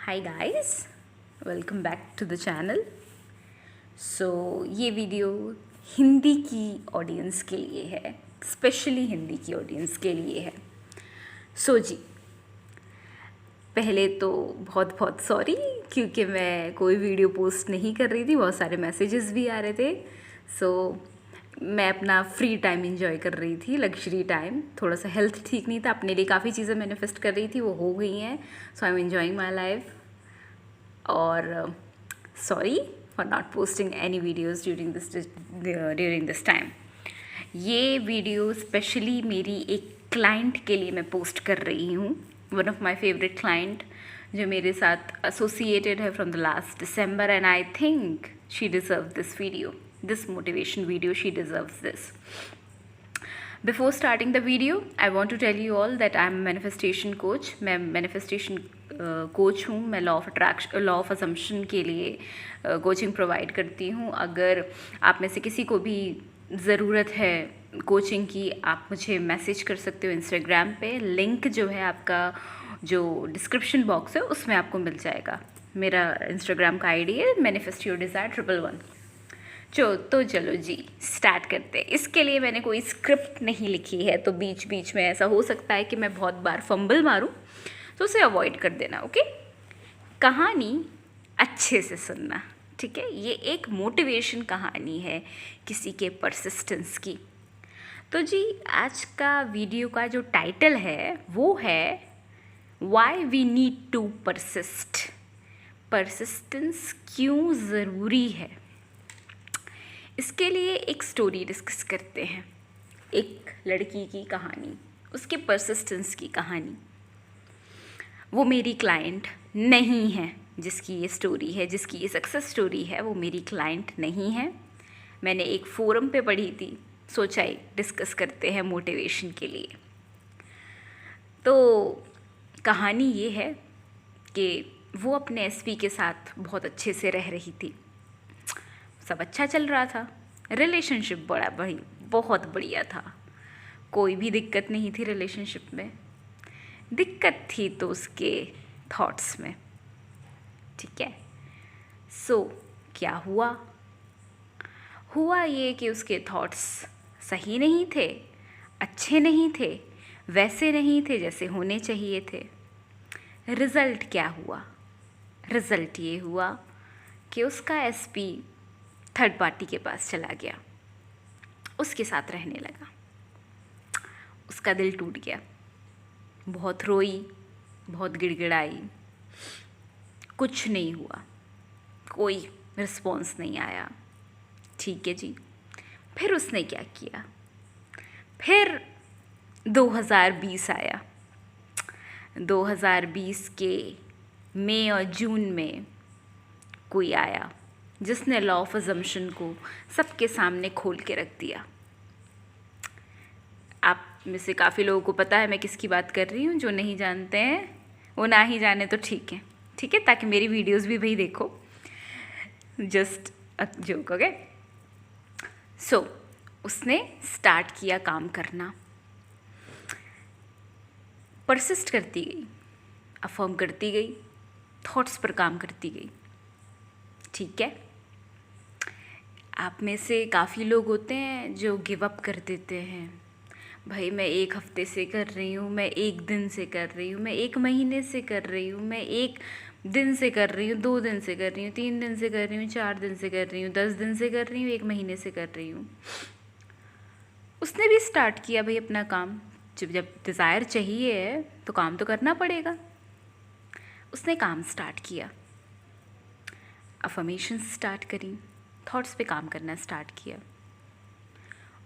Hi guys, welcome back to the channel. So ये video Hindi की audience के लिए है, स्पेशली हिंदी की ऑडियंस के लिए है। जी, पहले तो बहुत बहुत सॉरी, क्योंकि मैं कोई वीडियो पोस्ट नहीं कर रही थी, बहुत सारे मैसेजेस भी आ रहे थे। मैं अपना फ्री टाइम एंजॉय कर रही थी, लग्जरी टाइम। थोड़ा सा हेल्थ ठीक नहीं था, अपने लिए काफ़ी चीज़ें मैनिफेस्ट कर रही थी, वो हो गई हैं। So I am enjoying my life. और sorry for not posting any videos during this time. ये वीडियो स्पेशली मेरी एक क्लाइंट के लिए मैं पोस्ट कर रही हूँ। One of my favourite client जो मेरे साथ एसोसिएटेड है from the last December, and I think she deserve this video, this motivation video, she deserves this. Before starting the video, I want to tell you all that I am a manifestation coach. मैं manifestation coach हूँ। मैं law of assumption के लिए coaching provide करती हूँ। अगर आप में से किसी को भी ज़रूरत है कोचिंग की, आप मुझे मैसेज कर सकते हो इंस्टाग्राम पे। लिंक जो है आपका जो डिस्क्रिप्शन बॉक्स है उसमें आपको मिल जाएगा। मेरा इंस्टाग्राम का आईडी है मैनिफेस्ट योर डिज़ायर 111. तो चलो जी, स्टार्ट करते हैं। इसके लिए मैंने कोई स्क्रिप्ट नहीं लिखी है, तो बीच बीच में ऐसा हो सकता है कि मैं बहुत बार फंबल मारूं, तो उसे अवॉइड कर देना, ओके। कहानी अच्छे से सुनना, ठीक है। ये एक मोटिवेशन कहानी है किसी के परसिस्टेंस की। तो जी, आज का वीडियो का जो टाइटल है वो है why we need to persist. Persistence क्यों ज़रूरी है, इसके लिए एक स्टोरी डिस्कस करते हैं। एक लड़की की कहानी, उसके परसिस्टेंस की कहानी। वो मेरी क्लाइंट नहीं है जिसकी ये स्टोरी है, जिसकी ये सक्सेस स्टोरी है, वो मेरी क्लाइंट नहीं है। मैंने एक फोरम पे पढ़ी थी, सोचा डिस्कस करते हैं मोटिवेशन के लिए। तो कहानी ये है कि वो अपने एसपी के साथ बहुत अच्छे से रह रही थी, सब अच्छा चल रहा था, रिलेशनशिप बहुत बढ़िया था, कोई भी दिक्कत नहीं थी रिलेशनशिप में। दिक्कत थी तो उसके थॉट्स में, ठीक है। क्या हुआ ये कि उसके थॉट्स सही नहीं थे, अच्छे नहीं थे, वैसे नहीं थे जैसे होने चाहिए थे। रिज़ल्ट क्या हुआ? रिज़ल्ट ये हुआ कि उसका एसपी थर्ड पार्टी के पास चला गया, उसके साथ रहने लगा। उसका दिल टूट गया, बहुत रोई, बहुत गिड़गिड़ाई, कुछ नहीं हुआ, कोई रिस्पॉन्स नहीं आया, ठीक है जी। फिर उसने क्या किया? फिर 2020 आया। 2020 के मई और जून में कोई आया जिसने लॉ ऑफ अजम्पशन को सबके सामने खोल के रख दिया। आप में से काफ़ी लोगों को पता है मैं किसकी बात कर रही हूँ। जो नहीं जानते हैं वो ना ही जाने तो ठीक है, ठीक है, ताकि मेरी वीडियोस भी भाई देखो। Just a joke, okay. उसने स्टार्ट किया काम करना, परसिस्ट करती गई, अफर्म करती गई, थॉट्स पर काम करती गई, ठीक है। आप में से काफ़ी लोग होते हैं जो गिव अप कर देते हैं। भाई मैं 1 हफ्ते से कर रही हूँ, मैं 1 दिन से कर रही हूँ, मैं 1 महीने से कर रही हूँ, मैं 1 दिन से कर रही हूँ, 2 दिन से कर रही हूँ, 3 दिन से कर रही हूँ, 4 दिन से कर रही हूँ, 10 दिन से कर रही हूँ, 1 महीने से कर रही हूँ। उसने भी स्टार्ट किया भाई अपना काम। जब डिज़ायर चाहिए है तो काम तो करना पड़ेगा। उसने काम स्टार्ट किया, अफर्मेशन स्टार्ट करी, थॉट्स पे काम करना स्टार्ट किया।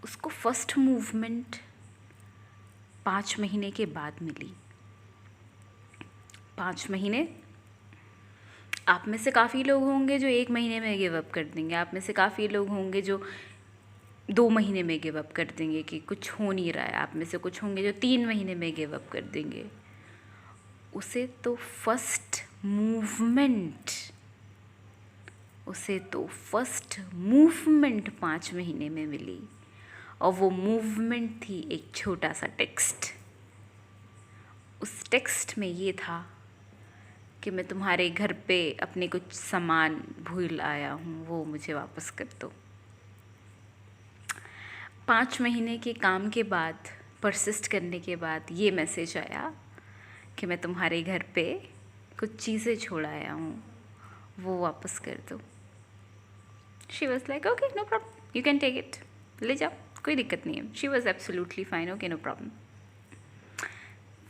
उसको फर्स्ट मूवमेंट 5 महीने के बाद मिली। 5 महीने। आप में से काफ़ी लोग होंगे जो 1 महीने में गिव अप कर देंगे, आप में से काफ़ी लोग होंगे जो 2 महीने में गिव अप कर देंगे कि कुछ हो नहीं रहा है, आप में से कुछ होंगे जो 3 महीने में गिव अप कर देंगे। उसे तो फर्स्ट मूवमेंट 5 महीने में मिली, और वो मूवमेंट थी एक छोटा सा टेक्स्ट। उस टेक्स्ट में ये था कि कि मैं तुम्हारे घर पे अपने कुछ सामान भूल आया हूँ, वो मुझे वापस कर दो। 5 महीने के काम के बाद, परसिस्ट करने के बाद ये मैसेज आया कि मैं तुम्हारे घर पे कुछ चीज़ें छोड़ आया हूँ, वो वापस कर दो। She was like okay no problem, you can take it, ले जाओ, कोई दिक्कत नहीं है। She was absolutely fine, okay no problem.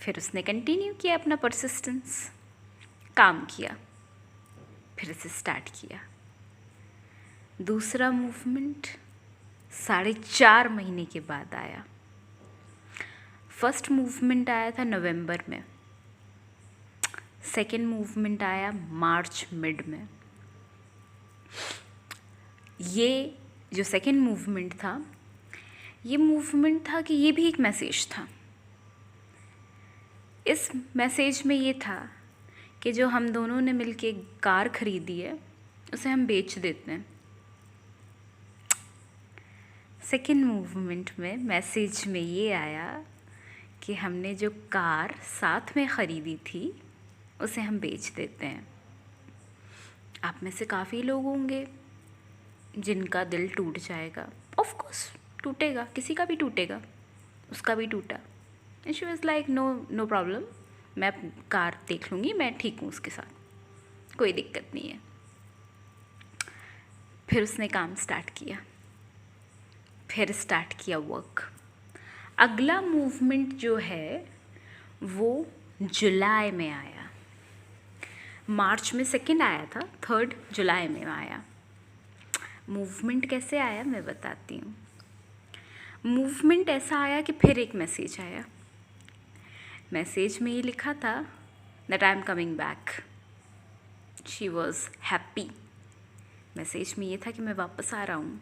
फिर उसने कंटिन्यू किया अपना परसिस्टेंस, काम किया, फिर से स्टार्ट किया। दूसरा मूवमेंट 4.5 महीने के बाद आया। फर्स्ट मूवमेंट आया था नवंबर में, सेकेंड मूवमेंट आया मार्च मिड में। ये जो सेकेंड मूवमेंट था, ये मूवमेंट था कि ये भी एक मैसेज था। इस मैसेज में ये था कि जो हम दोनों ने मिलके कार खरीदी है उसे हम बेच देते हैं। सेकेंड मूवमेंट में मैसेज में ये आया कि हमने जो कार साथ में ख़रीदी थी उसे हम बेच देते हैं। आप में से काफ़ी लोग होंगे जिनका दिल टूट जाएगा, ऑफ कोर्स टूटेगा, किसी का भी टूटेगा, उसका भी टूटा। And she was like no problem, मैं कार देख लूँगी, मैं ठीक हूँ उसके साथ, कोई दिक्कत नहीं है। फिर उसने काम स्टार्ट किया, फिर स्टार्ट किया वर्क। अगला मूवमेंट जो है वो जुलाई में आया। मार्च में सेकंड आया था, थर्ड जुलाई में आया। मूवमेंट कैसे आया मैं बताती हूँ। मूवमेंट ऐसा आया कि फिर एक मैसेज आया। मैसेज में ये लिखा था that I am coming back. She was happy. Message में ये था कि मैं वापस आ रहा हूँ।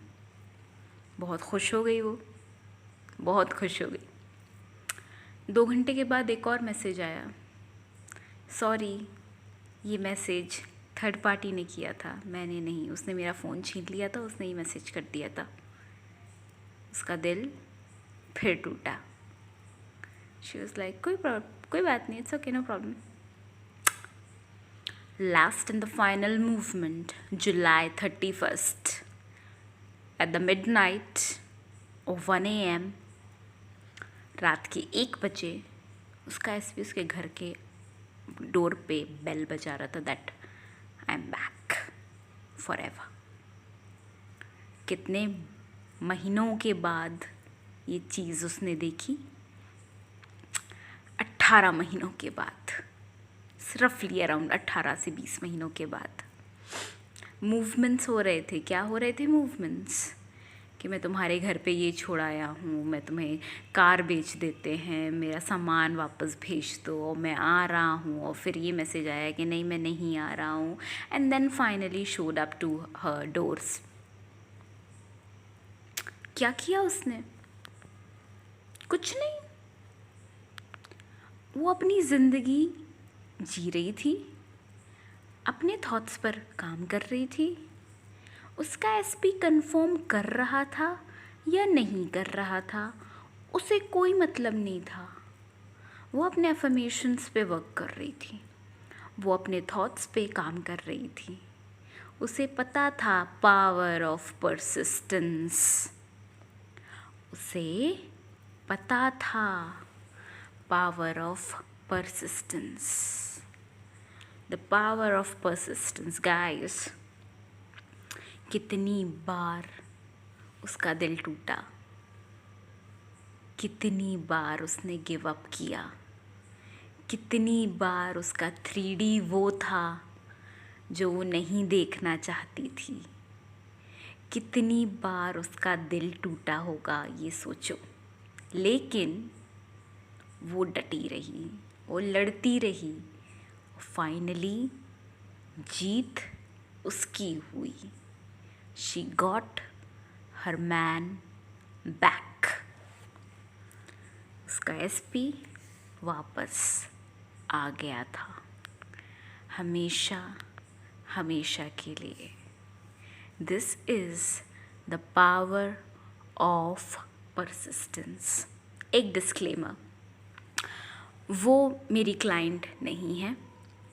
बहुत खुश हो गई वो, बहुत खुश हो गई। 2 घंटे के बाद एक और मैसेज आया, सॉरी ये मैसेज थर्ड पार्टी ने किया था, मैंने नहीं, उसने मेरा फ़ोन छीन लिया था, उसने ये मैसेज कर दिया था। उसका दिल फिर टूटा। शी वाज लाइक कोई बात नहीं, it's okay no problem. Last and the final movement July 31st at the midnight of 1 AM, रात के 1 बजे उसका एसपी उसके घर के डोर पे बेल बजा रहा था that I am back for ever. कितने महीनों के बाद ये चीज़ उसने देखी? 18 महीनों के बाद, रफली अराउंड 18 से 20 महीनों के बाद मूवमेंट्स हो रहे थे। क्या हो रहे थे मूवमेंट्स? कि मैं तुम्हारे घर पे ये छोड़ आया हूँ, मैं तुम्हें कार बेच देते हैं, मेरा सामान वापस भेज दो, और मैं आ रहा हूँ। और फिर ये मैसेज आया कि नहीं मैं नहीं आ रहा हूँ। And then finally showed up to her doors. क्या किया उसने? कुछ नहीं, वो अपनी ज़िंदगी जी रही थी, अपने थॉट्स पर काम कर रही थी। उसका एसपी कंफर्म कर रहा था या नहीं कर रहा था, उसे कोई मतलब नहीं था। वो अपने अफर्मेशंस पे वर्क कर रही थी, वो अपने थॉट्स पे काम कर रही थी। उसे पता था पावर ऑफ परसिस्टेंस, उसे पता था power of persistence. The power of persistence, guys. कितनी बार उसका दिल टूटा, कितनी बार उसने गिव अप किया, कितनी बार उसका 3D वो था जो वो नहीं देखना चाहती थी, कितनी बार उसका दिल टूटा होगा ये सोचो। लेकिन वो डटी रही, वो लड़ती रही, फाइनली जीत उसकी हुई। She got her man back. उसका एसपी वापस आ गया था, हमेशा हमेशा के लिए। This is the power of persistence. एक डिस्क्लेमर, वो मेरी क्लाइंट नहीं है,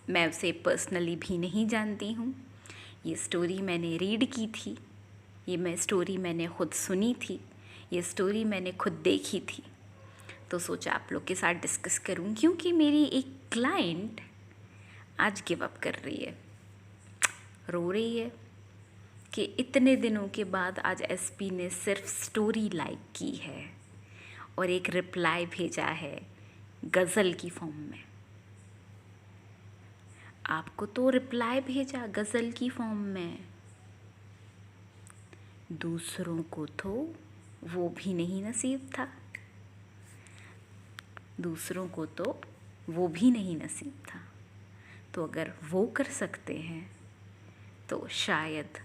मैं उसे पर्सनली भी नहीं जानती हूँ। ये स्टोरी मैंने रीड की थी, स्टोरी मैंने खुद सुनी थी, ये स्टोरी मैंने खुद देखी थी। तो सोचा आप लोग के साथ डिस्कस करूँ, क्योंकि मेरी एक क्लाइंट आज गिव अप कर रही है, रो रही है कि इतने दिनों के बाद आज एसपी ने सिर्फ स्टोरी लाइक की है और एक रिप्लाई भेजा है गज़ल की फॉर्म में। आपको तो रिप्लाई भेजा गज़ल की फॉर्म में, दूसरों को तो वो भी नहीं नसीब था, दूसरों को तो वो भी नहीं नसीब था। तो अगर वो कर सकते हैं तो शायद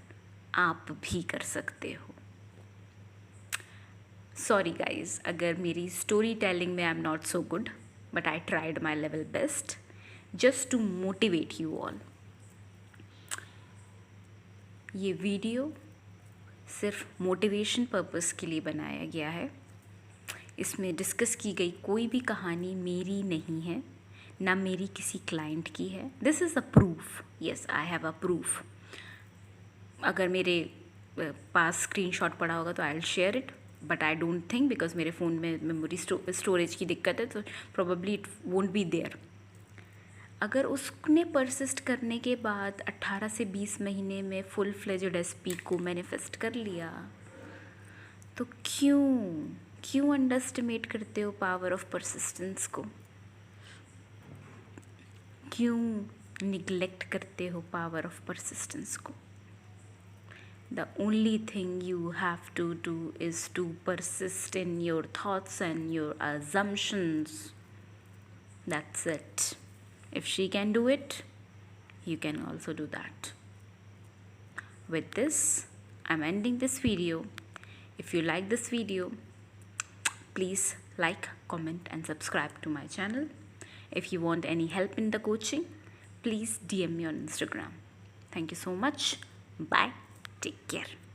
आप भी कर सकते हो। सॉरी गाइज, अगर मेरी स्टोरी टेलिंग में I am not so good, but I tried my level best just to motivate you all. ये वीडियो सिर्फ मोटिवेशन पर्पस के लिए बनाया गया है। इसमें डिस्कस की गई कोई भी कहानी मेरी नहीं है, ना मेरी किसी क्लाइंट की है। This is a proof, yes I have a proof. अगर मेरे पास स्क्रीनशॉट पड़ा होगा तो I will share it, but I don't think, because मेरे फ़ोन में मेमोरी स्टोरेज की दिक्कत है, तो probably it won't be there. अगर उसने परसिस्ट करने के बाद 18 से 20 महीने में फुल फ्लेज्ड एसपी को मैनिफेस्ट कर लिया, तो क्यों अंडर एस्टिमेट करते हो पावर ऑफ परसिस्टेंस को? क्यों निगलेक्ट करते हो पावर ऑफ परसिस्टेंस को? The only thing you have to do is to persist in your thoughts and your assumptions. That's it. If she can do it, you can also do that. With this, I'm ending this video. If you like this video, please like, comment and subscribe to my channel. If you want any help in the coaching, please DM me on Instagram. Thank you so much. Bye. Take care.